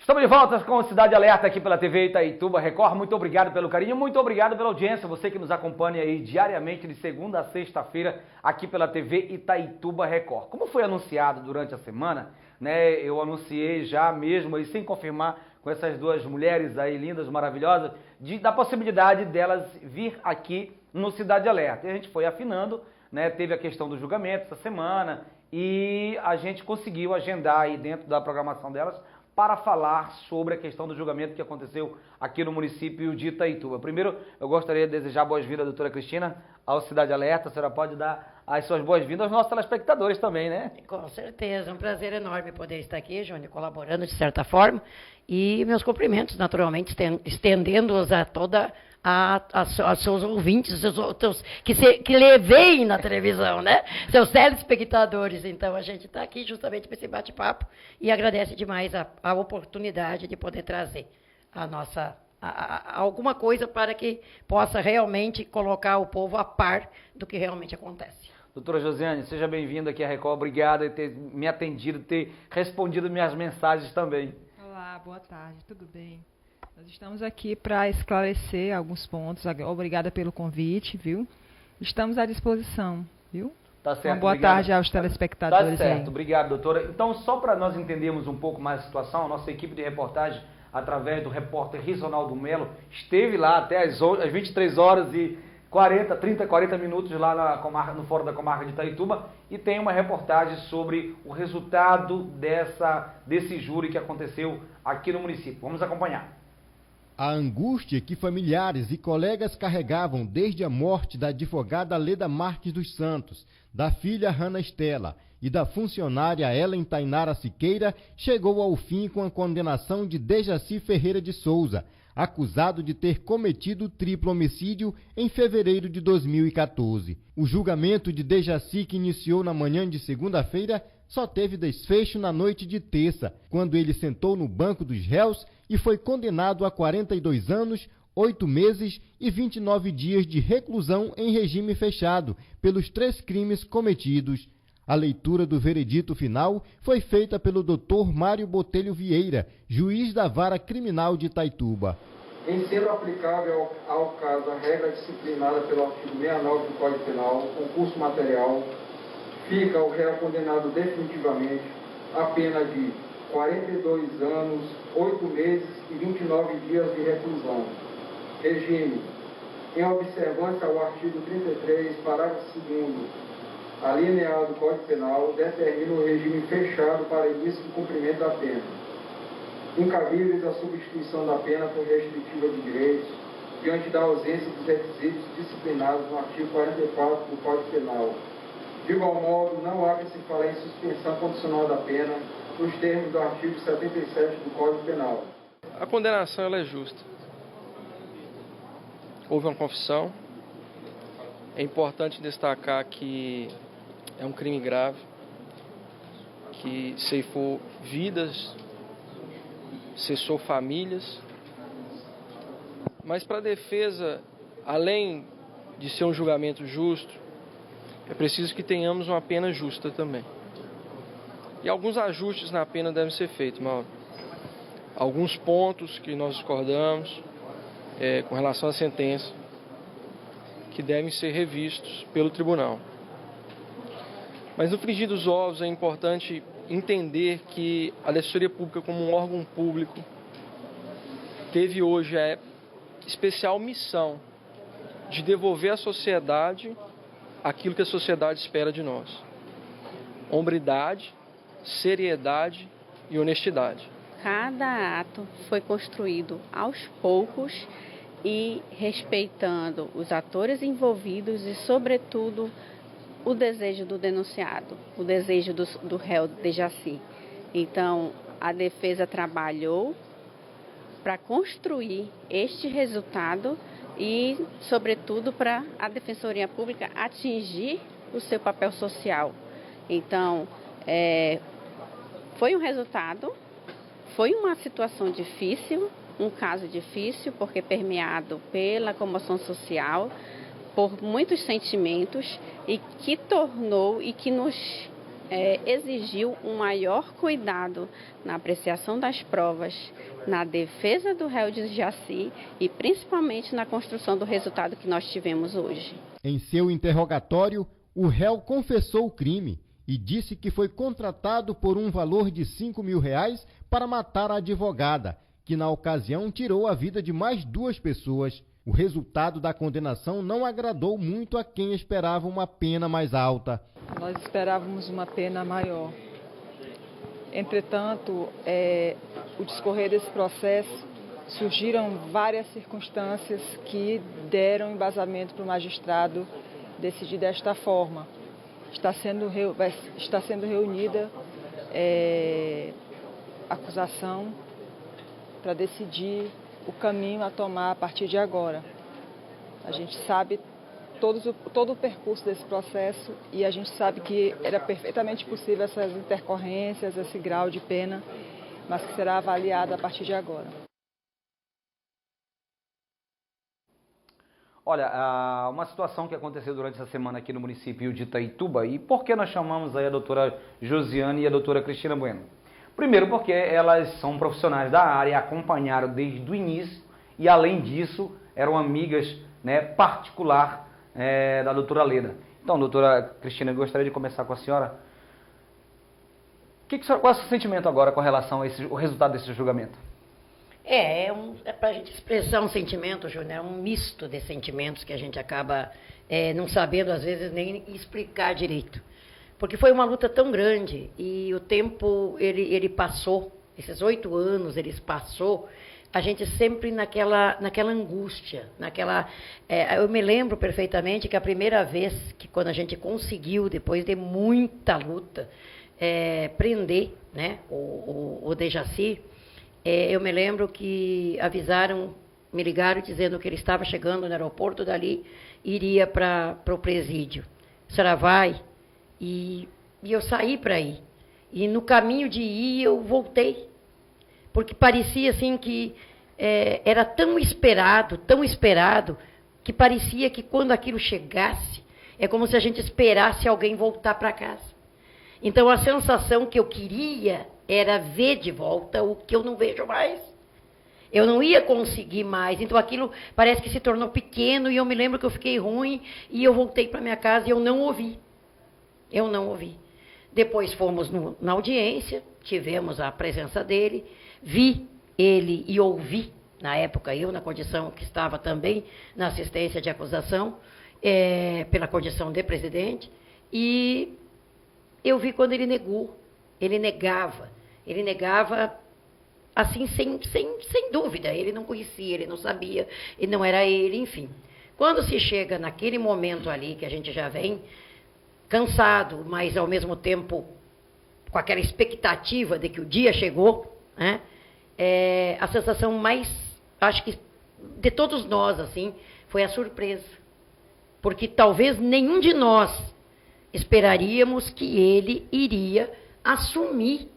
Estamos de volta com o Cidade Alerta aqui pela TV Itaituba Record. Muito obrigado pelo carinho, muito obrigado pela audiência. Você que nos acompanha aí diariamente de segunda a sexta-feira aqui pela TV Itaituba Record. Como foi anunciado durante a semana, né? Eu anunciei já mesmo aí, sem confirmar, com essas duas mulheres aí lindas, maravilhosas, da possibilidade delas vir aqui no Cidade Alerta. E a gente foi afinando, né? Teve a questão do julgamento essa semana e a gente conseguiu agendar aí dentro da programação delas para falar sobre a questão do julgamento que aconteceu aqui no município de Itaituba. Primeiro, eu gostaria de desejar boas-vindas, doutora Cristina, ao Cidade Alerta. A senhora pode dar as suas boas-vindas aos nossos telespectadores também, né? Com certeza, é um prazer enorme poder estar aqui, Júnior, colaborando de certa forma. E meus cumprimentos, naturalmente, estendendo-os a toda a seus ouvintes, que levei na televisão, né? Seus telespectadores. Então, a gente está aqui justamente para esse bate-papo e agradece demais a oportunidade de poder trazer alguma coisa para que possa realmente colocar o povo a par do que realmente acontece. Doutora Josiane, seja bem-vinda aqui à Record. Obrigada por ter me atendido, ter respondido minhas mensagens também. Olá, boa tarde, tudo bem? Nós estamos aqui para esclarecer alguns pontos. Obrigada pelo convite, viu? Estamos à disposição, viu? Tá certo. Boa tarde aos telespectadores. Tá certo, aí. Obrigado, doutora. Então, só para nós entendermos um pouco mais a situação, a nossa equipe de reportagem, através do repórter Rizonaldo Melo, esteve lá até às 23 horas e 40 minutos lá no Fórum da Comarca de Itaituba e tem uma reportagem sobre o resultado desse júri que aconteceu aqui no município. Vamos acompanhar. A angústia que familiares e colegas carregavam desde a morte da advogada Leda Marques dos Santos, da filha Hannah Estela e da funcionária Ellen Tainara Siqueira chegou ao fim com a condenação de Dejaci Ferreira de Souza, acusado de ter cometido triplo homicídio em fevereiro de 2014. O julgamento de Dejaci, que iniciou na manhã de segunda-feira, só teve desfecho na noite de terça, quando ele sentou no banco dos réus e foi condenado a 42 anos, 8 meses e 29 dias de reclusão em regime fechado pelos 3 crimes cometidos. A leitura do veredito final foi feita pelo Dr. Mário Botelho Vieira, juiz da Vara Criminal de Itaituba. Em sendo aplicável ao caso a regra disciplinada pelo artigo 69 do Código Penal, concurso material, fica o réu condenado definitivamente a pena de 42 anos, 8 meses e 29 dias de reclusão. Regime. Em observância ao artigo 33, parágrafo 2º, a linha A do Código Penal determina o regime fechado para início do cumprimento da pena. Incabíveis a substituição da pena por restritiva de direitos, diante da ausência dos requisitos disciplinados no artigo 44 do Código Penal. De igual modo, não há que se falar em suspensão condicional da pena, nos termos do artigo 77 do Código Penal. A condenação ela é justa. Houve uma confissão. É importante destacar que é um crime grave, que ceifou vidas, cessou famílias. Mas para a defesa, além de ser um julgamento justo, é preciso que tenhamos uma pena justa também. E alguns ajustes na pena devem ser feitos, Mauro. Alguns pontos que nós discordamos com relação à sentença, que devem ser revistos pelo tribunal. Mas no frigir dos ovos é importante entender que a Defensoria Pública, como um órgão público, teve hoje a especial missão de devolver à sociedade aquilo que a sociedade espera de nós: hombridade, seriedade e honestidade. Cada ato foi construído aos poucos e respeitando os atores envolvidos e, sobretudo, o desejo do denunciado, o desejo do réu Dejaci. Então, a defesa trabalhou para construir este resultado e, sobretudo, para a Defensoria Pública atingir o seu papel social. Então, foi um resultado, foi uma situação difícil, um caso difícil, porque permeado pela comoção social, por muitos sentimentos, e que tornou e que nos exigiu um maior cuidado na apreciação das provas, na defesa do réu de Jaci e principalmente na construção do resultado que nós tivemos hoje. Em seu interrogatório, o réu confessou o crime e disse que foi contratado por um valor de R$5.000 para matar a advogada, que na ocasião tirou a vida de mais 2 pessoas. O resultado da condenação não agradou muito a quem esperava uma pena mais alta. Nós esperávamos uma pena maior. Entretanto, o discorrer desse processo, surgiram várias circunstâncias que deram embasamento para o magistrado decidir desta forma. Está sendo reunida a acusação para decidir o caminho a tomar a partir de agora. A gente sabe todo o percurso desse processo e a gente sabe que era perfeitamente possível essas intercorrências, esse grau de pena, mas que será avaliado a partir de agora. Olha, uma situação que aconteceu durante essa semana aqui no município de Itaituba, e por que nós chamamos aí a doutora Josiane e a doutora Cristina Bueno? Primeiro porque elas são profissionais da área, acompanharam desde o início e além disso eram amigas, né, particular da doutora Leda. Então, doutora Cristina, eu gostaria de começar com a senhora. Qual é o seu sentimento agora com relação ao resultado desse julgamento? Para a gente expressar um sentimento, Júnior, é um misto de sentimentos que a gente acaba não sabendo, às vezes, nem explicar direito. Porque foi uma luta tão grande e o tempo, ele passou, esses 8 anos, eles passou, a gente sempre naquela angústia, eu me lembro perfeitamente que a primeira vez que quando a gente conseguiu, depois de muita luta, prender, né, o Dejaci, eu me lembro que me ligaram dizendo que ele estava chegando no aeroporto dali, iria para o presídio. A senhora vai? E eu saí para ir. E no caminho de ir, eu voltei. Porque parecia assim que era tão esperado, que parecia que quando aquilo chegasse, é como se a gente esperasse alguém voltar para casa. Então a sensação que eu queria era ver de volta o que eu não vejo mais. Eu não ia conseguir mais. Então aquilo parece que se tornou pequeno e eu me lembro que eu fiquei ruim e eu voltei para minha casa e eu não ouvi. Depois fomos na audiência, tivemos a presença dele, vi ele e ouvi, na época eu na condição que estava também na assistência de acusação, pela condição de presidente, e eu vi quando ele negou, ele negava assim, sem dúvida, ele não conhecia, ele não sabia, ele não era ele, enfim. Quando se chega naquele momento ali, que a gente já vem cansado, mas ao mesmo tempo com aquela expectativa de que o dia chegou, né? A sensação mais, acho que de todos nós, assim, foi a surpresa. Porque talvez nenhum de nós esperaríamos que ele iria assumir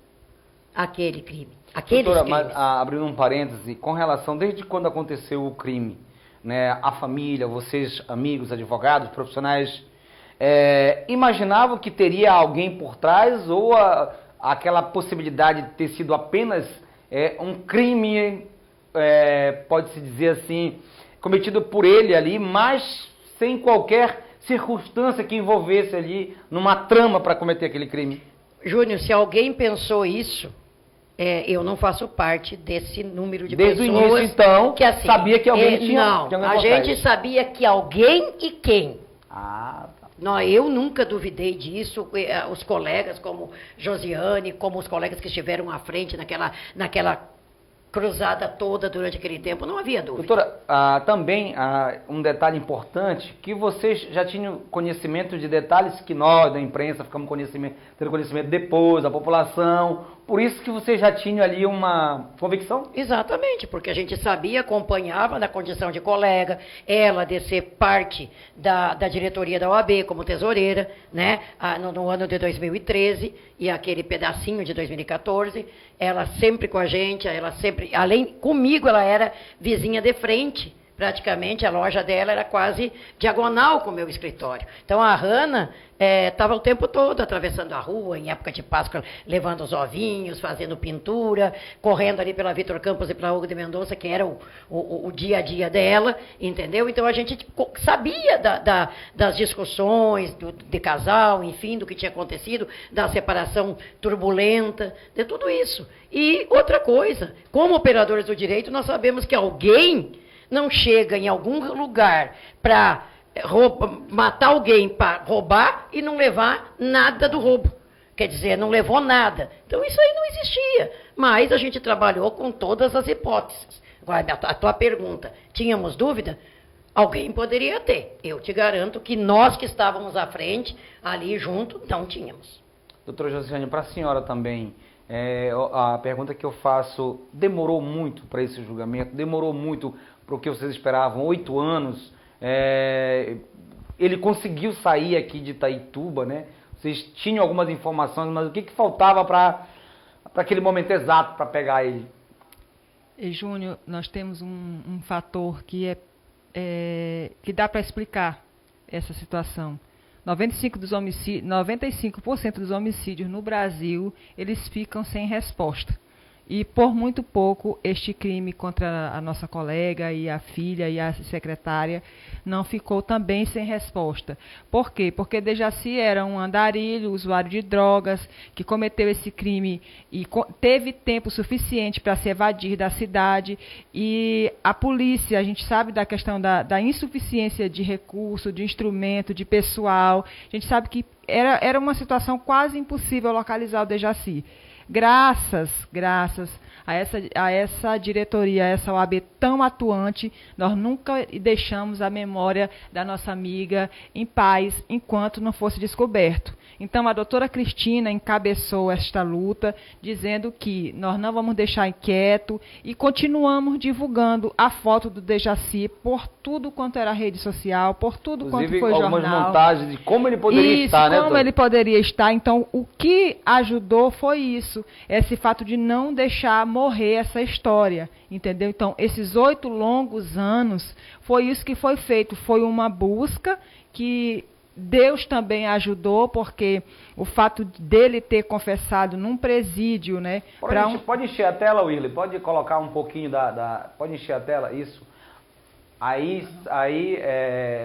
aquele crime. Doutora, mas, abrindo um parêntese, com relação, desde quando aconteceu o crime, né, a família, vocês, amigos, advogados, profissionais, imaginavam que teria alguém por trás ou aquela possibilidade de ter sido apenas um crime, pode-se dizer assim, cometido por ele ali, mas sem qualquer circunstância que envolvesse ali numa trama para cometer aquele crime? Júnior, se alguém pensou isso, eu não faço parte desse número de pessoas. Desde o início, então, que, assim, sabia que alguém tinha... Não, a gente sabia que alguém e quem. Ah, tá. Não, eu nunca duvidei disso, os colegas como Josiane, como os colegas que estiveram à frente naquela cruzada toda durante aquele tempo, não havia dúvida. Doutora, também um detalhe importante, que vocês já tinham conhecimento de detalhes que nós, da imprensa, ficamos tendo conhecimento depois, a população, por isso que vocês já tinham ali uma convicção? Exatamente, porque a gente sabia, acompanhava na condição de colega, ela de ser parte da diretoria da OAB como tesoureira, né, no ano de 2013 e aquele pedacinho de 2014, ela sempre com a gente, ela sempre, além comigo, ela era vizinha de frente, Praticamente a loja dela era quase diagonal com o meu escritório. Então a Hanna estava o tempo todo atravessando a rua, em época de Páscoa, levando os ovinhos, fazendo pintura, correndo ali pela Vitor Campos e pela Hugo de Mendonça, que era o dia a dia dela, entendeu? Então a gente sabia das discussões de casal, enfim, do que tinha acontecido, da separação turbulenta, de tudo isso. E outra coisa, como operadores do direito, nós sabemos que alguém não chega em algum lugar para matar alguém, para roubar e não levar nada do roubo. Quer dizer, não levou nada. Então isso aí não existia. Mas a gente trabalhou com todas as hipóteses. Agora, a tua pergunta, tínhamos dúvida? Alguém poderia ter. Eu te garanto que nós que estávamos à frente, ali junto, não tínhamos. Doutora Josiane, para a senhora também, a pergunta que eu faço, demorou muito para esse julgamento? Demorou muito para o que vocês esperavam? 8 anos? Ele conseguiu sair aqui de Itaituba, né? Vocês tinham algumas informações, mas o que faltava para aquele momento exato para pegar ele? Júnior, nós temos um fator que dá para explicar essa situação. 95% dos homicídios no Brasil, eles ficam sem resposta. E, por muito pouco, este crime contra a nossa colega e a filha e a secretária não ficou também sem resposta. Por quê? Porque Dejaci era um andarilho, usuário de drogas, que cometeu esse crime e teve tempo suficiente para se evadir da cidade. E a polícia, a gente sabe da questão da insuficiência de recurso, de instrumento, de pessoal. A gente sabe que era uma situação quase impossível localizar o Dejaci. Graças a essa diretoria, a essa OAB tão atuante, nós nunca deixamos a memória da nossa amiga em paz enquanto não fosse descoberto. Então, a doutora Cristina encabeçou esta luta, dizendo que nós não vamos deixar inquieto e continuamos divulgando a foto do Dejaci por tudo quanto era rede social, por tudo Inclusive, quanto foi jornal. algumas montagens de como ele poderia estar, né, como ele poderia estar. Então, o que ajudou foi isso, esse fato de não deixar morrer essa história, entendeu? Então, esses 8 longos anos, foi isso que foi feito, foi uma busca que Deus também ajudou, porque o fato dele ter confessado num presídio, né? Pode encher a tela, Willy? Pode colocar um pouquinho pode encher a tela? Isso. Aí,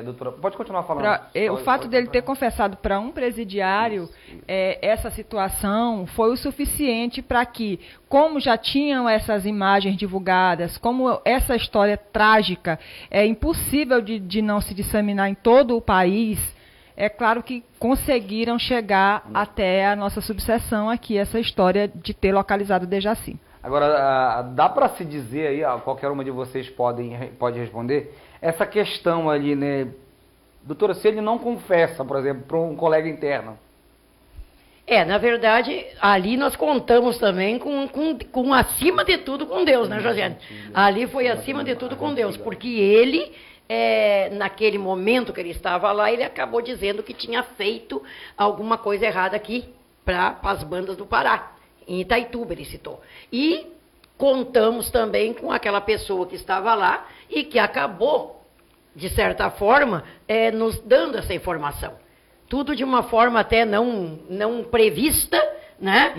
doutora, pode continuar falando. O fato dele ter confessado para um presidiário essa situação foi o suficiente para que, como já tinham essas imagens divulgadas, como essa história trágica é impossível de não se disseminar em todo o país, é claro que conseguiram chegar até a nossa subseção aqui, essa história de ter localizado o Dejaci. Agora, dá para se dizer aí, qualquer uma de vocês pode responder, essa questão ali, né? Doutora, se ele não confessa, por exemplo, para um colega interno. Na verdade, ali nós contamos também com acima de tudo com Deus, né, Josiane? Ali foi acima de tudo com Deus, porque ele, naquele momento que ele estava lá, ele acabou dizendo que tinha feito alguma coisa errada aqui para as bandas do Pará. Em Itaituba, ele citou. E contamos também com aquela pessoa que estava lá e que acabou, de certa forma, nos dando essa informação. Tudo de uma forma até não prevista, né?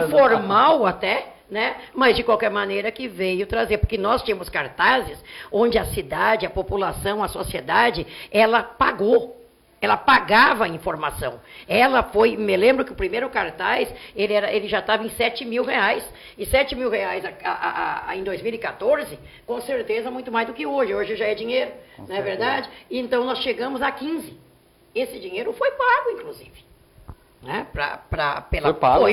Informal até, né? Mas de qualquer maneira que veio trazer, porque nós tínhamos cartazes onde a cidade, a população, a sociedade, ela pagava a informação. Me lembro que o primeiro cartaz, ele já estava em R$7.000. E R$7.000 em 2014, com certeza muito mais do que hoje. Hoje já é dinheiro, não é verdade? Então nós chegamos a 15. Esse dinheiro foi pago, inclusive. Né? Foi pago,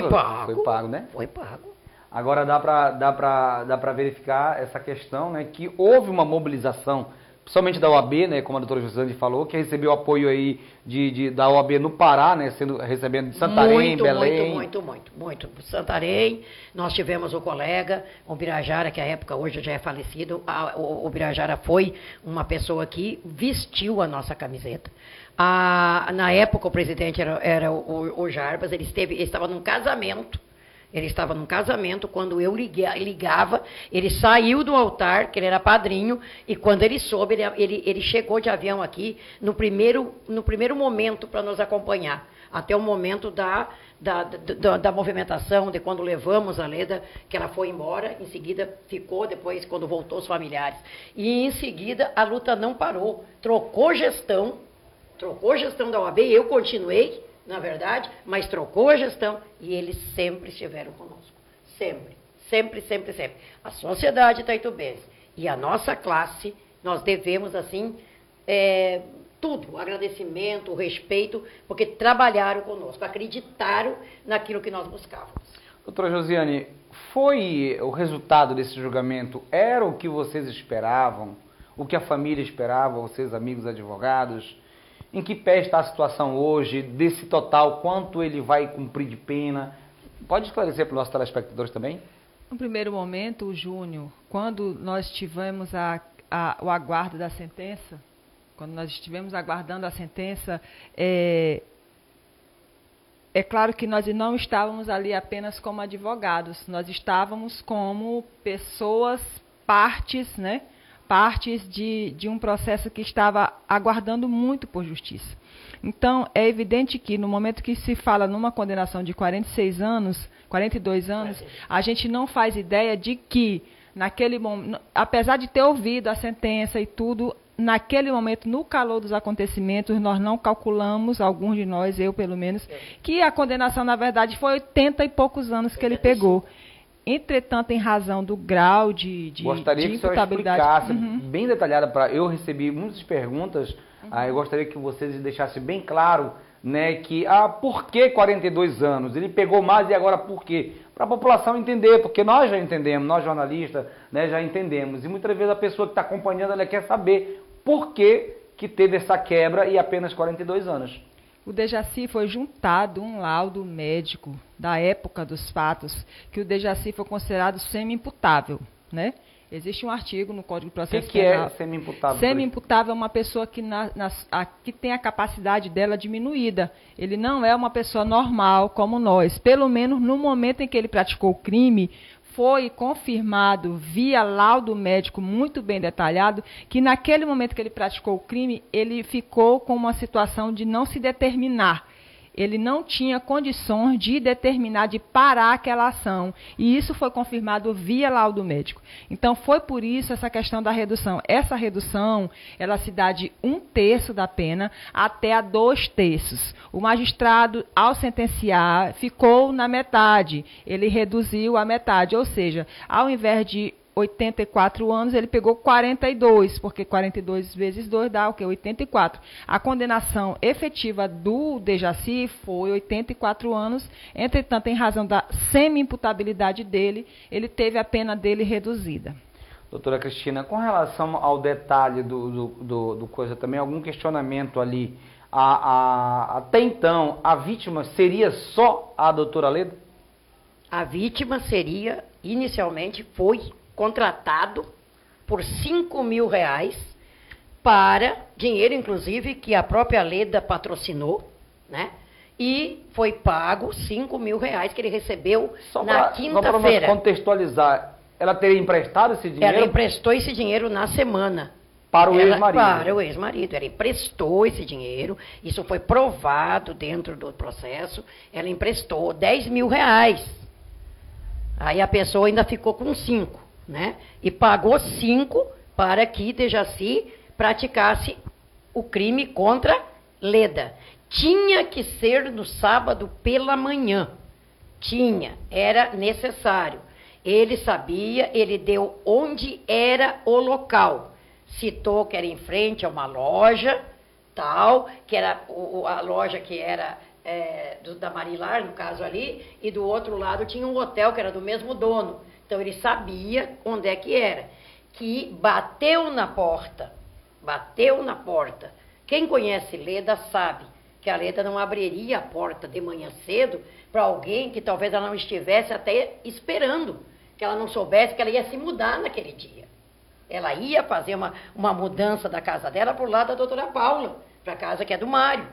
né? Foi pago. Agora dá para verificar essa questão, né, que houve uma mobilização, principalmente da OAB, né, como a doutora Josiane falou, que recebeu apoio aí da OAB no Pará, né, recebendo de Santarém, Belém. Muito. Santarém, nós tivemos o colega, o Birajara, que à época hoje já é falecido. O Birajara foi uma pessoa que vestiu a nossa camiseta. Na época o presidente era o Jarbas, ele estava num casamento, Ele estava num casamento, quando eu ligava, ele saiu do altar, que ele era padrinho, e quando ele soube, ele chegou de avião aqui no primeiro momento para nos acompanhar, até o momento da movimentação, de quando levamos a Leda, que ela foi embora, em seguida ficou, depois quando voltou os familiares. E em seguida a luta não parou, trocou gestão da OAB, eu continuei, na verdade, mas trocou a gestão e eles sempre estiveram conosco. Sempre, sempre, sempre, sempre. A sociedade itaitubense e a nossa classe, nós devemos, assim, tudo, o agradecimento, o respeito, porque trabalharam conosco, acreditaram naquilo que nós buscávamos. Doutora Josiane, foi o resultado desse julgamento, era o que vocês esperavam, o que a família esperava, vocês amigos advogados? Em que pé está a situação hoje, desse total, quanto ele vai cumprir de pena? Pode esclarecer para os nossos telespectadores também? No primeiro momento, o Júnior, quando nós tivemos o aguardo da sentença, quando nós estivemos aguardando a sentença, é claro que nós não estávamos ali apenas como advogados, nós estávamos como pessoas, partes, né? Partes de um processo que estava aguardando muito por justiça. Então, é evidente que no momento que se fala numa condenação de 42 anos, a gente não faz ideia de que, naquele momento, apesar de ter ouvido a sentença e tudo, naquele momento, no calor dos acontecimentos, nós não calculamos, alguns de nós, eu pelo menos, que a condenação, na verdade, foi 80 e poucos anos que ele pegou. Entretanto, em razão do grau de gostaria que o senhor explicasse bem detalhada, eu recebi muitas perguntas, eu gostaria que vocês deixassem bem claro, né, que por que 42 anos? Ele pegou mais e agora por quê? Para a população entender, porque nós já entendemos, nós jornalistas, né, já entendemos, e muitas vezes a pessoa que está acompanhando, ela quer saber por que teve essa quebra e apenas 42 anos. O Dejaci foi juntado um laudo médico da época dos fatos, que o Dejaci foi considerado semi-imputável, né? Existe um artigo no Código de Processo Penal. O que é semi-imputável? Semi-imputável é uma pessoa que tem a capacidade dela diminuída. Ele não é uma pessoa normal como nós. Pelo menos no momento em que ele praticou o crime, foi confirmado via laudo médico muito bem detalhado que naquele momento que ele praticou o crime, ele ficou com uma situação de não se determinar. Ele não tinha condições de determinar, de parar aquela ação. E isso foi confirmado via laudo médico. Então, foi por isso essa questão da redução. Essa redução, ela se dá de 1/3 da pena até a 2/3. O magistrado, ao sentenciar, ficou na metade. Ele reduziu a metade. Ou seja, ao invés de 84 anos, ele pegou 42, porque 42 vezes 2 dá o quê? 84. A condenação efetiva do Dejaci foi 84 anos, entretanto, em razão da semi-imputabilidade dele, ele teve a pena dele reduzida. Doutora Cristina, com relação ao detalhe do coisa também, algum questionamento ali, até então, a vítima seria só a doutora Leda? A vítima seria, inicialmente, foi contratado por R$5.000 para dinheiro, inclusive, que a própria Leda patrocinou, né? E foi pago R$5.000 que ele recebeu na quinta-feira. Só para contextualizar, ela teria emprestado esse dinheiro? Ela emprestou esse dinheiro na semana. Para o ex-marido? Para o ex-marido. Ela emprestou esse dinheiro, isso foi provado dentro do processo, ela emprestou R$10.000. Aí a pessoa ainda ficou com 5. Né? E pagou 5 para que Dejaci praticasse o crime contra Leda. Tinha que ser no sábado pela manhã. Era necessário. Ele sabia, ele deu onde era o local. Citou que era em frente a uma loja, tal, que era a loja que era da Marilar, no caso ali, e do outro lado tinha um hotel que era do mesmo dono. Então, ele sabia onde é que era. Que bateu na porta. Quem conhece Leda sabe que a Leda não abriria a porta de manhã cedo para alguém que talvez ela não estivesse até esperando, que ela não soubesse que ela ia se mudar naquele dia. Ela ia fazer uma mudança da casa dela para o lado da doutora Paula, para a casa que é do Mário.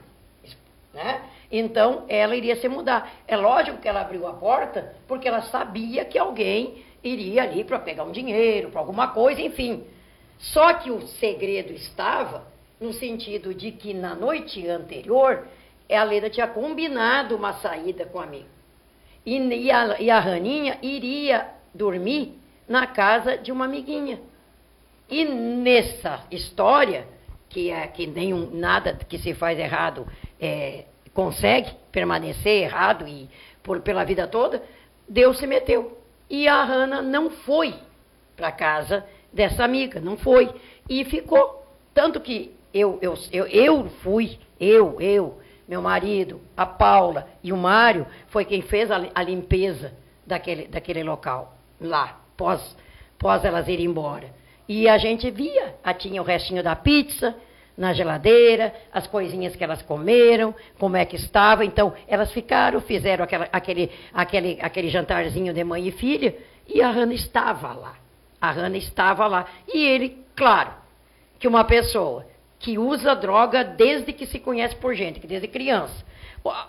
né? Então, ela iria se mudar. É lógico que ela abriu a porta porque ela sabia que alguém iria ali para pegar um dinheiro, para alguma coisa, enfim. Só que o segredo estava no sentido de que na noite anterior, a Leda tinha combinado uma saída com o amigo. E a Raninha iria dormir na casa de uma amiguinha. E nessa história, que nada que se faz errado consegue permanecer errado e pela vida toda, Deus se meteu. E a Hannah não foi para casa dessa amiga, não foi. E ficou. Tanto que eu fui, meu marido, a Paula e o Mário, foi quem fez a limpeza daquele local, lá, pós elas irem embora. E a gente via, tinha o restinho da pizza na geladeira, as coisinhas que elas comeram, como é que estava. Então, elas fizeram aquele jantarzinho de mãe e filha, e a Hannah estava lá. E ele, claro, que uma pessoa que usa droga desde que se conhece por gente, que desde criança,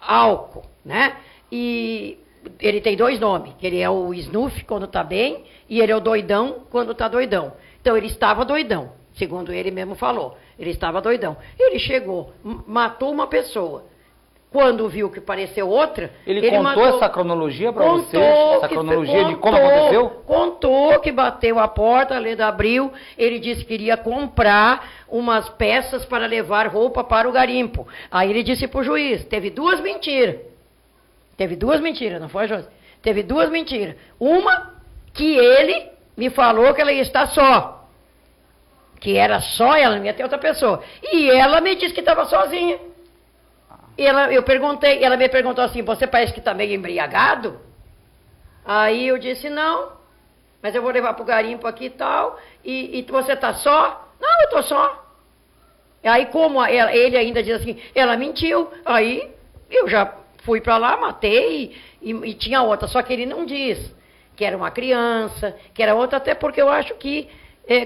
álcool, né? E ele tem 2 nomes, que ele é o Snuff quando está bem, e ele é o doidão quando está doidão. Então, ele estava doidão, segundo ele mesmo falou. Ele estava doidão. Ele chegou, matou uma pessoa. Quando viu que pareceu outra... Ele contou essa cronologia para vocês? Essa cronologia de como aconteceu? Contou que bateu a porta, a Leda abriu. Ele disse que iria comprar umas peças para levar roupa para o garimpo. Aí ele disse para o juiz, teve 2 mentiras. Teve 2 mentiras, não foi, José? Teve 2 mentiras. Uma, que ele me falou que ela ia estar só. Que era só ela, não ia ter outra pessoa. E ela me disse que estava sozinha. Eu perguntei, ela me perguntou assim, você parece que está meio embriagado? Aí eu disse, não, mas eu vou levar para o garimpo aqui e tal, e você está só? Não, eu estou só. Aí como ele ainda diz assim, ela mentiu, aí eu já fui para lá, matei, e tinha outra, só que ele não diz que era uma criança, que era outra, até porque eu acho que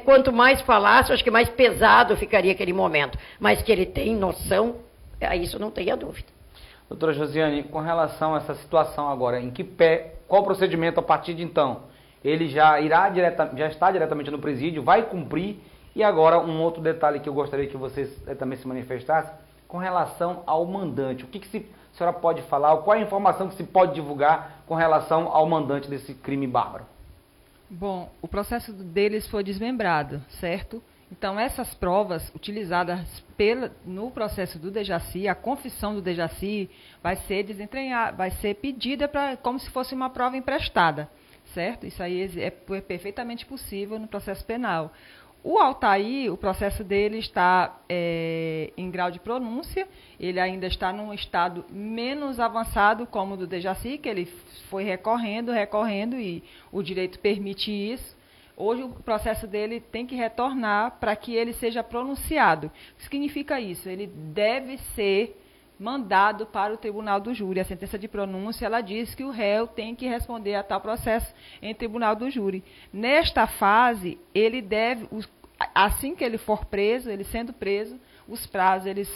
quanto mais falasse, acho que mais pesado ficaria aquele momento. Mas que ele tem noção, isso não tenha dúvida. Doutora Josiane, com relação a essa situação agora, qual o procedimento a partir de então? Ele já está diretamente no presídio, vai cumprir, e agora um outro detalhe que eu gostaria que vocês também se manifestassem, com relação ao mandante. O que a senhora pode falar, qual a informação que se pode divulgar com relação ao mandante desse crime bárbaro? Bom, o processo deles foi desmembrado, certo? Então, essas provas utilizadas no processo do Dejaci, a confissão do Dejaci, vai ser pedida como se fosse uma prova emprestada, certo? Isso aí é perfeitamente possível no processo penal. O Altair, o processo dele está em grau de pronúncia, ele ainda está num estado menos avançado como o do Dejaci, que ele foi recorrendo e o direito permite isso. Hoje o processo dele tem que retornar para que ele seja pronunciado. O que significa isso? Ele deve ser mandado para o tribunal do júri. A sentença de pronúncia, ela diz que o réu tem que responder a tal processo em tribunal do júri. Nesta fase, ele deve, assim que ele for preso, ele sendo preso, os prazos eles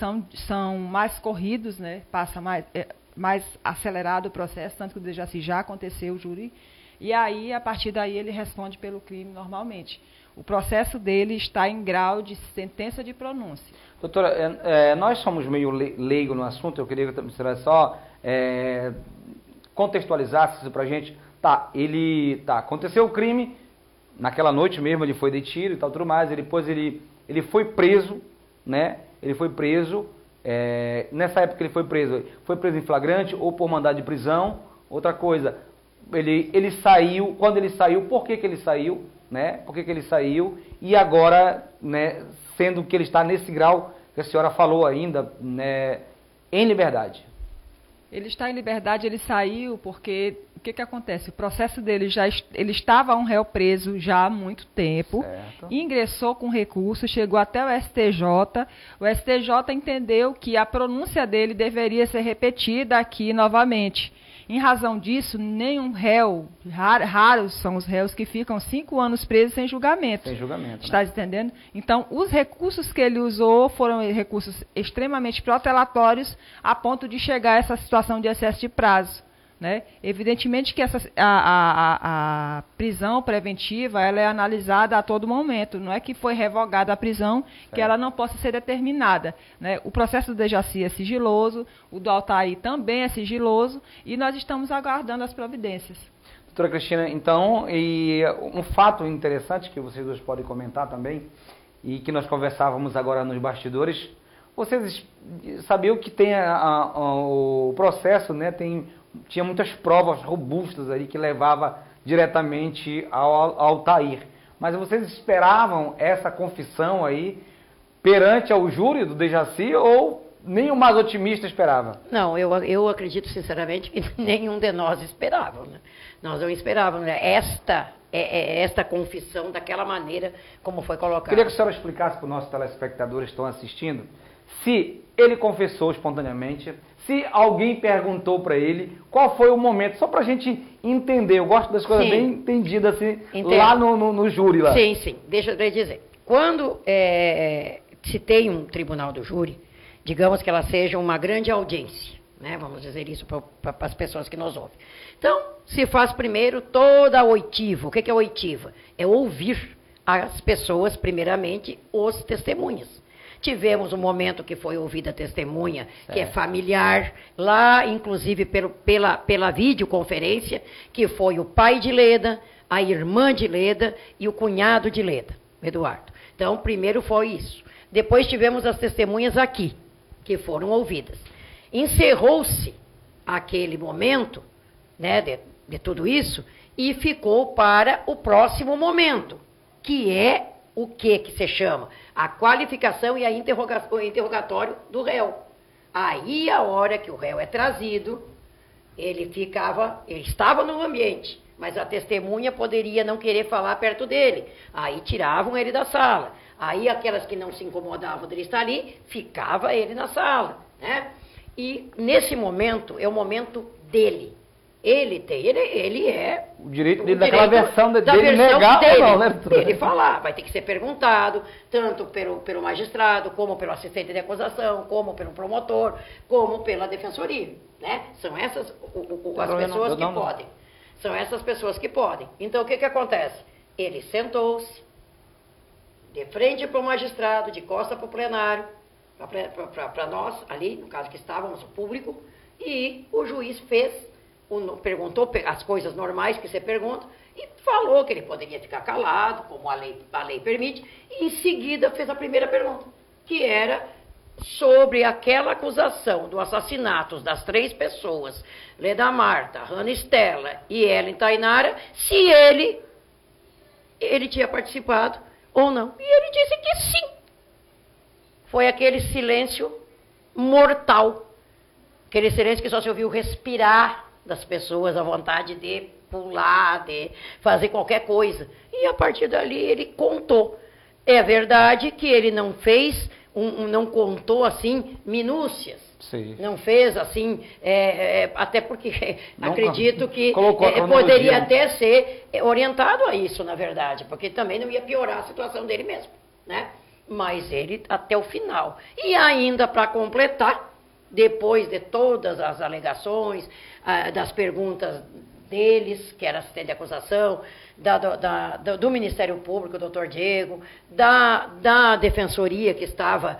são mais corridos, né? Passa mais acelerado o processo, tanto que o Dejaci já aconteceu o júri. E aí, a partir daí, ele responde pelo crime normalmente. O processo dele está em grau de sentença de pronúncia. Doutora, nós somos meio leigo no assunto, eu queria que você só contextualizasse isso pra gente. Aconteceu o crime, naquela noite mesmo ele foi detido e tal, tudo mais, depois ele foi preso, né? Ele foi preso, nessa época ele foi preso em flagrante ou por mandado de prisão. Outra coisa, ele saiu, quando ele saiu, por que ele saiu, né? Por que ele saiu? E agora, né, sendo que ele está nesse grau que a senhora falou ainda, né, em liberdade. Ele está em liberdade, ele saiu porque o que acontece? O processo dele ele estava um réu preso já há muito tempo, certo. Ingressou com recurso, chegou até o STJ. O STJ entendeu que a pronúncia dele deveria ser repetida aqui novamente. Em razão disso, nenhum réu, raros são os réus que ficam 5 anos presos sem julgamento. Sem julgamento, Está entendendo? Então, os recursos que ele usou foram recursos extremamente protelatórios a ponto de chegar a essa situação de excesso de prazo. Né? Evidentemente que a prisão preventiva ela é analisada a todo momento. Não é que foi revogada a prisão que ela não possa ser determinada. Né? O processo do Dejaci é sigiloso, o do Altair também é sigiloso e nós estamos aguardando as providências. Doutora Cristina, então, e um fato interessante que vocês dois podem comentar também, e que nós conversávamos agora nos bastidores, vocês sabiam que tem o processo, né, tinha muitas provas robustas ali que levava diretamente ao Altair. Mas vocês esperavam essa confissão aí perante ao júri do Dejaci ou nem o mais otimista esperava? Não, eu acredito sinceramente que nenhum de nós esperava. Né? Nós não esperávamos, né? Esta confissão daquela maneira como foi colocada. Queria que a senhora explicasse para os nossos telespectadores que estão assistindo se ele confessou espontaneamente, se alguém perguntou para ele, qual foi o momento, só para a gente entender. Eu gosto das coisas bem entendidas assim, lá no júri. Lá. Sim, sim. Deixa eu dizer. Quando se tem um tribunal do júri, digamos que ela seja uma grande audiência, né? Vamos dizer isso para as pessoas que nos ouvem. Então, se faz primeiro toda a oitiva. O que é oitiva? É ouvir as pessoas, primeiramente, os testemunhas. Tivemos um momento que foi ouvida a testemunha, que é familiar, lá, inclusive, pela videoconferência, que foi o pai de Leda, a irmã de Leda e o cunhado de Leda, Eduardo. Então, primeiro foi isso. Depois tivemos as testemunhas aqui, que foram ouvidas. Encerrou-se aquele momento, né, de tudo isso, e ficou para o próximo momento, que é o que se chama? A qualificação e o interrogatório do réu. Aí, a hora que o réu é trazido, ele estava no ambiente, mas a testemunha poderia não querer falar perto dele. Aí tiravam ele da sala. Aí aquelas que não se incomodavam dele estar ali, ficava ele na sala. Né? E nesse momento, é o momento dele. Ele é... O direito dele, daquela versão dele negar ou não, né? Dele falar, vai ter que ser perguntado, tanto pelo magistrado, como pelo assistente de acusação, como pelo promotor, como pela defensoria, né? São essas as pessoas que podem. São essas pessoas que podem. Então, o que acontece? Ele sentou-se, de frente para o magistrado, de costa para o plenário, para nós, ali, no caso que estávamos, o público, e o juiz perguntou as coisas normais que você pergunta e falou que ele poderia ficar calado, como a lei permite, e em seguida fez a primeira pergunta, que era sobre aquela acusação do assassinato das 3 pessoas, Leda Marta, Hannah Estela e Ellen Tainara, se ele tinha participado ou não. E ele disse que sim. Foi aquele silêncio mortal, aquele silêncio que só se ouviu respirar das pessoas, a vontade de pular, de fazer qualquer coisa. E a partir dali ele contou. É verdade que ele não fez, não contou assim minúcias. Sim. Não fez assim, até porque acredito que poderia até ser orientado a isso, na verdade, porque também não ia piorar a situação dele mesmo, né? Mas ele até o final. E ainda para completar, depois de todas as alegações, das perguntas deles, que era assistente de acusação, do Ministério Público, o doutor Diego, da defensoria que estava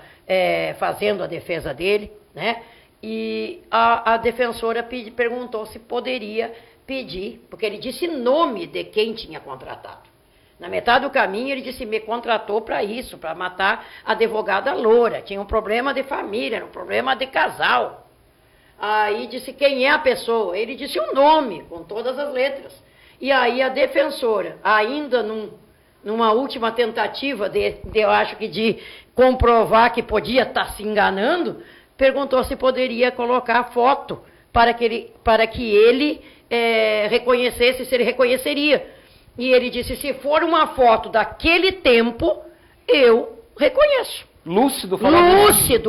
fazendo a defesa dele, né? E a defensora perguntou se poderia pedir, porque ele disse nome de quem tinha contratado. Na metade do caminho, ele disse, me contratou para isso, para matar a advogada Loura. Tinha um problema de família, era um problema de casal. Aí disse, quem é a pessoa? Ele disse o nome, com todas as letras. E aí a defensora, ainda numa última tentativa, eu acho que de comprovar que podia estar se enganando, perguntou se poderia colocar a foto para que ele reconhecesse, se ele reconheceria. E ele disse, se for uma foto daquele tempo, eu reconheço. Lúcido,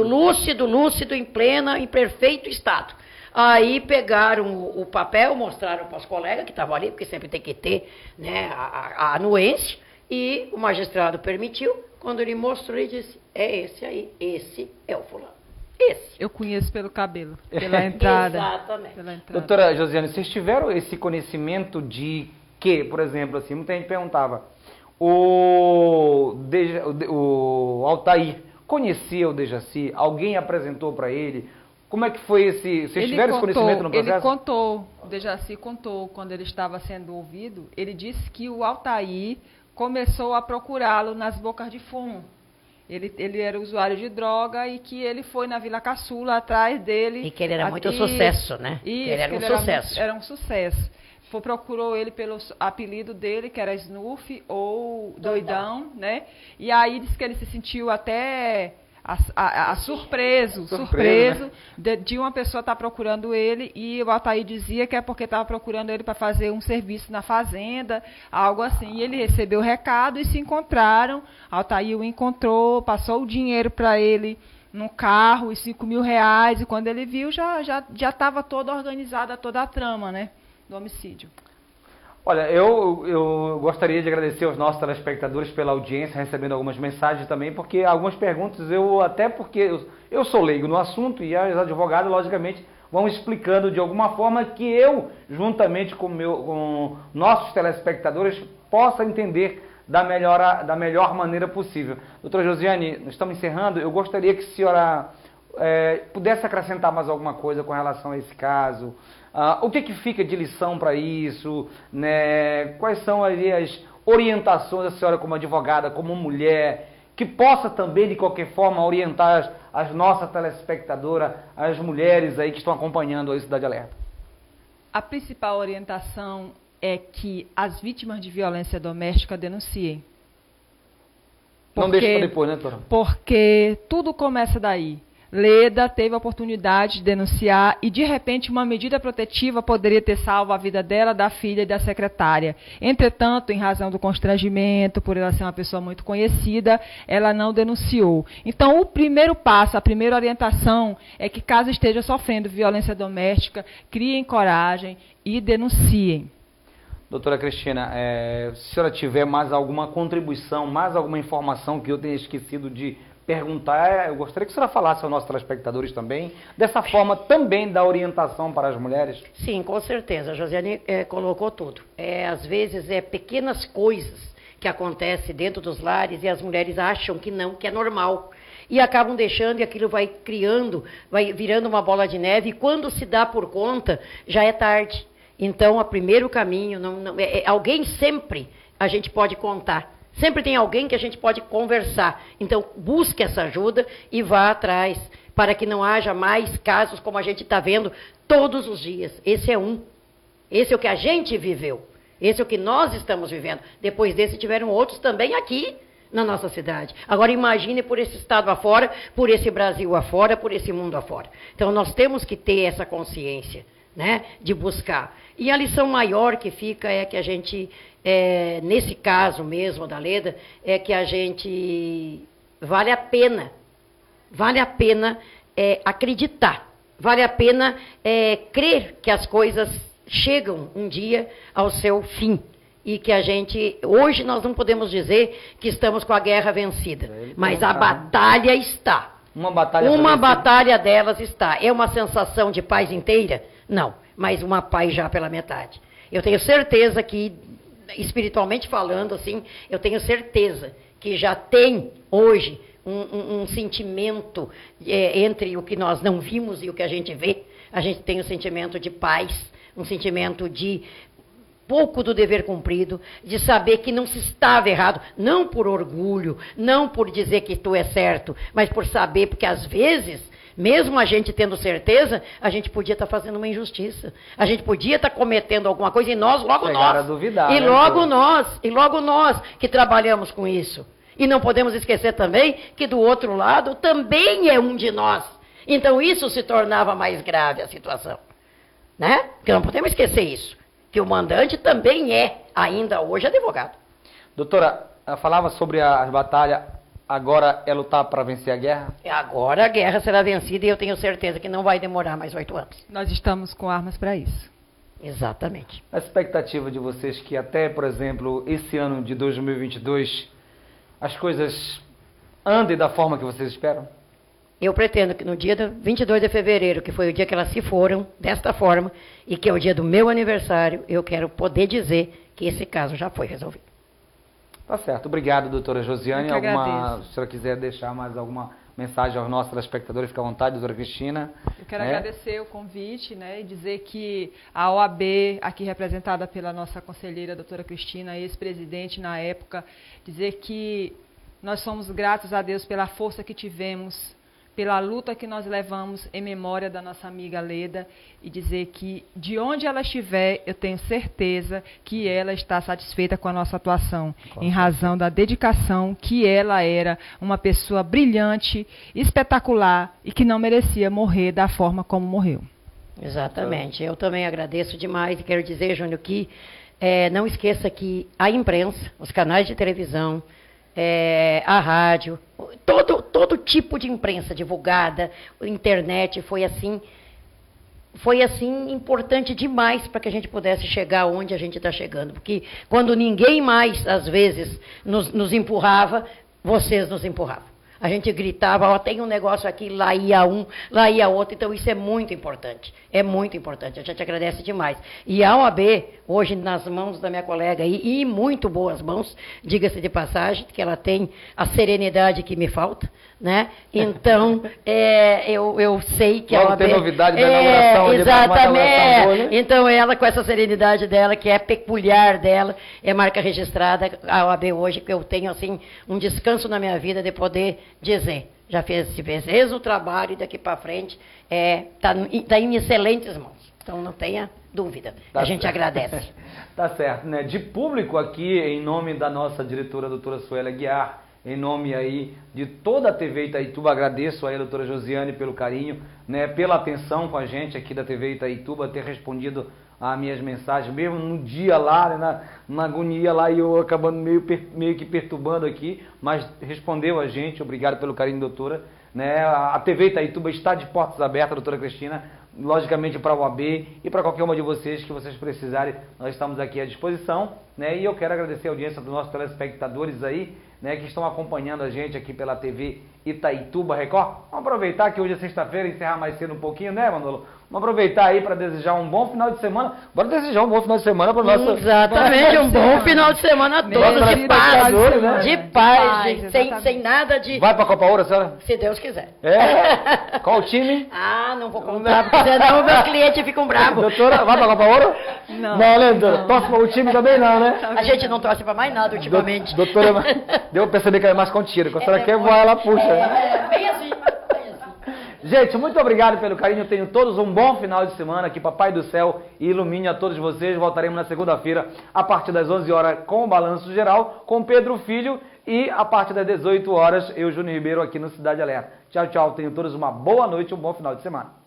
lúcido, em perfeito estado. Aí pegaram o papel, mostraram para os colegas que estavam ali, porque sempre tem que ter, né, a anuência, e o magistrado permitiu. Quando ele mostrou, ele disse, é esse aí, esse é o fulano. Esse. Eu conheço pelo cabelo, pela entrada. Exatamente. Pela entrada. Doutora Josiane, vocês tiveram esse conhecimento de que, por exemplo, assim, muita gente perguntava, o Altair conhecia o Dejaci? Alguém apresentou para ele? Como é que foi esse... Vocês tiveram esse conhecimento no processo? Ele contou, o Dejaci contou, quando ele estava sendo ouvido, ele disse que o Altair começou a procurá-lo nas bocas de fumo. Ele era usuário de droga e que ele foi na Vila Caçula atrás dele. E que ele era muito sucesso, né? Isso, ele era um sucesso. Era um sucesso. Procurou ele pelo apelido dele, que era Snuff ou Doidão, né? E aí disse que ele se sentiu até surpreso né? de uma pessoa estar procurando ele, e o Altair dizia que é porque estava procurando ele para fazer um serviço na fazenda, algo assim. E ele recebeu o recado e se encontraram. Altair o encontrou, passou o dinheiro para ele no carro, e R$5.000, e quando ele viu, já estava toda organizada, toda a trama, né, do homicídio. Olha, eu gostaria de agradecer aos nossos telespectadores pela audiência, recebendo algumas mensagens também, porque algumas perguntas porque eu sou leigo no assunto, e os advogados, logicamente, vão explicando de alguma forma que eu, juntamente com nossos telespectadores, possa entender da melhor maneira possível. Doutora Josiane, nós estamos encerrando, eu gostaria que a senhora pudesse acrescentar mais alguma coisa com relação a esse caso. O que fica de lição para isso? Né? Quais são ali as orientações da senhora como advogada, como mulher, que possa também, de qualquer forma, orientar as nossas telespectadoras, as mulheres aí que estão acompanhando a Cidade Alerta? A principal orientação é que as vítimas de violência doméstica denunciem. Não deixe para depois, né, doutora? Porque tudo começa daí. Leda teve a oportunidade de denunciar e, de repente, uma medida protetiva poderia ter salvo a vida dela, da filha e da secretária. Entretanto, em razão do constrangimento, por ela ser uma pessoa muito conhecida, ela não denunciou. Então, o primeiro passo, a primeira orientação é que, caso esteja sofrendo violência doméstica, criem coragem e denunciem. Doutora Cristina, se a senhora tiver mais alguma contribuição, mais alguma informação que eu tenha esquecido de perguntar, eu gostaria que a senhora falasse aos nossos telespectadores também, dessa forma também da orientação para as mulheres. Sim, com certeza, a Josiane colocou tudo. Às vezes pequenas coisas que acontecem dentro dos lares e as mulheres acham que não, que é normal. E acabam deixando, e aquilo vai criando, vai virando uma bola de neve, e quando se dá por conta, já é tarde. Então, o primeiro caminho, alguém sempre a gente pode contar. Sempre tem alguém que a gente pode conversar. Então, busque essa ajuda e vá atrás, para que não haja mais casos como a gente está vendo todos os dias. Esse é um. Esse é o que a gente viveu. Esse é o que nós estamos vivendo. Depois desse, tiveram outros também aqui na nossa cidade. Agora, imagine por esse estado afora, por esse Brasil afora, por esse mundo afora. Então, nós temos que ter essa consciência, né, de buscar. E a lição maior que fica é que a gente, nesse caso mesmo da Leda, é que a gente vale a pena acreditar, vale a pena crer que as coisas chegam um dia ao seu fim. E que a gente, hoje nós não podemos dizer que estamos com a guerra vencida, mas a batalha está. Uma batalha delas está. É uma sensação de paz inteira? Não, mas uma paz já pela metade. Eu tenho certeza que, espiritualmente falando, assim, eu tenho certeza que já tem hoje um sentimento entre o que nós não vimos e o que a gente vê. A gente tem um sentimento de paz, um sentimento de pouco do dever cumprido, de saber que não se estava errado, não por orgulho, não por dizer que tu é certo, mas por saber, porque às vezes, mesmo a gente tendo certeza, a gente podia estar fazendo uma injustiça, a gente podia estar cometendo alguma coisa e nós, logo nós, a duvidar, e logo nós que trabalhamos com isso. E não podemos esquecer também que do outro lado também é um de nós. Então isso se tornava mais grave a situação, né? Porque não podemos esquecer isso. Que o mandante também ainda hoje, advogado. Doutora, ela falava sobre as batalhas. agora é lutar para vencer a guerra? Agora a guerra será vencida e eu tenho certeza que não vai demorar mais 8 anos. Nós estamos com armas para isso. Exatamente. A expectativa de vocês que até, por exemplo, esse ano de 2022, as coisas andem da forma que vocês esperam? Eu pretendo que no dia 22 de fevereiro, que foi o dia que elas se foram, desta forma, e que é o dia do meu aniversário, eu quero poder dizer que esse caso já foi resolvido. Tá certo. Obrigado, doutora Josiane. Eu que Se a agradeço. senhora quiser deixar mais alguma mensagem aos nossos telespectadores, fica à vontade, doutora Cristina. Eu quero agradecer o convite, né, e dizer que a OAB, aqui representada pela nossa conselheira, doutora Cristina, ex-presidente na época, dizer que nós somos gratos a Deus pela força que tivemos, pela luta que nós levamos em memória da nossa amiga Leda, e dizer que de onde ela estiver, eu tenho certeza que ela está satisfeita com a nossa atuação, em razão da dedicação que ela era, uma pessoa brilhante, espetacular e que não merecia morrer da forma como morreu. Exatamente. Eu também agradeço demais e quero dizer, Júnior, que não esqueça que a imprensa, os canais de televisão, a rádio, todo tipo de imprensa divulgada, internet, foi assim importante demais para que a gente pudesse chegar onde a gente está chegando. Porque quando ninguém mais, às vezes, nos empurrava, vocês nos empurravam. A gente gritava, ó, tem um negócio aqui, lá ia um, lá ia outro. Então, isso é muito importante. É muito importante. A gente agradece demais. E a OAB, hoje, nas mãos da minha colega, e em muito boas mãos, diga-se de passagem, que ela tem a serenidade que me falta, né? Então, eu sei que Logo a OAB... tem novidade da inauguração. Exatamente. Então, ela, com essa serenidade dela, que é peculiar dela, é marca registrada, a OAB hoje, que eu tenho, assim, um descanso na minha vida de poder dizer, já fez o trabalho e daqui para frente está em excelentes mãos. Então não tenha dúvida. A gente agradece. Tá certo, né? De público aqui, em nome da nossa diretora, doutora Suélia Guiar, em nome aí de toda a TV Itaituba, agradeço aí a doutora Josiane pelo carinho, né? Pela atenção com a gente aqui da TV Itaituba, ter respondido as minhas mensagens, mesmo no dia lá, né, na agonia lá, e eu acabando meio que perturbando aqui, mas respondeu a gente, obrigado pelo carinho, doutora. Né? A TV Itaituba está de portas abertas, doutora Cristina, logicamente para a UAB e para qualquer uma de vocês que vocês precisarem, nós estamos aqui à disposição, né? E eu quero agradecer a audiência dos nossos telespectadores aí, né, que estão acompanhando a gente aqui pela TV Itaituba Record. Vamos aproveitar que hoje é sexta-feira, encerrar mais cedo um pouquinho, né, Manolo? Vamos aproveitar aí para desejar um bom final de semana. Bora desejar um bom final de semana para o nosso... Exatamente, um bom final de semana a todos, de paz, né? de paz, gente, sem nada de... Vai para a Copa Ouro, senhora? Se Deus quiser. Qual o time? Ah, não vou contar, porque senão meus clientes ficam bravos. Doutora, vai para a Copa Ouro? Não. Não, né, doutora? Torce para o time também não, né? A gente não torce para mais nada ultimamente. Doutora, deu pra perceber que é mais contida. Quando a senhora quer voar, ela puxa. Bem assim. Gente, muito obrigado pelo carinho. Tenham todos um bom final de semana. Que Papai do Céu ilumine a todos vocês. Voltaremos na segunda-feira, a partir das 11 horas, com o Balanço Geral, com Pedro Filho. E a partir das 18 horas, eu, Júnior Ribeiro, aqui no Cidade Alerta. Tchau, tchau. Tenham todos uma boa noite e um bom final de semana.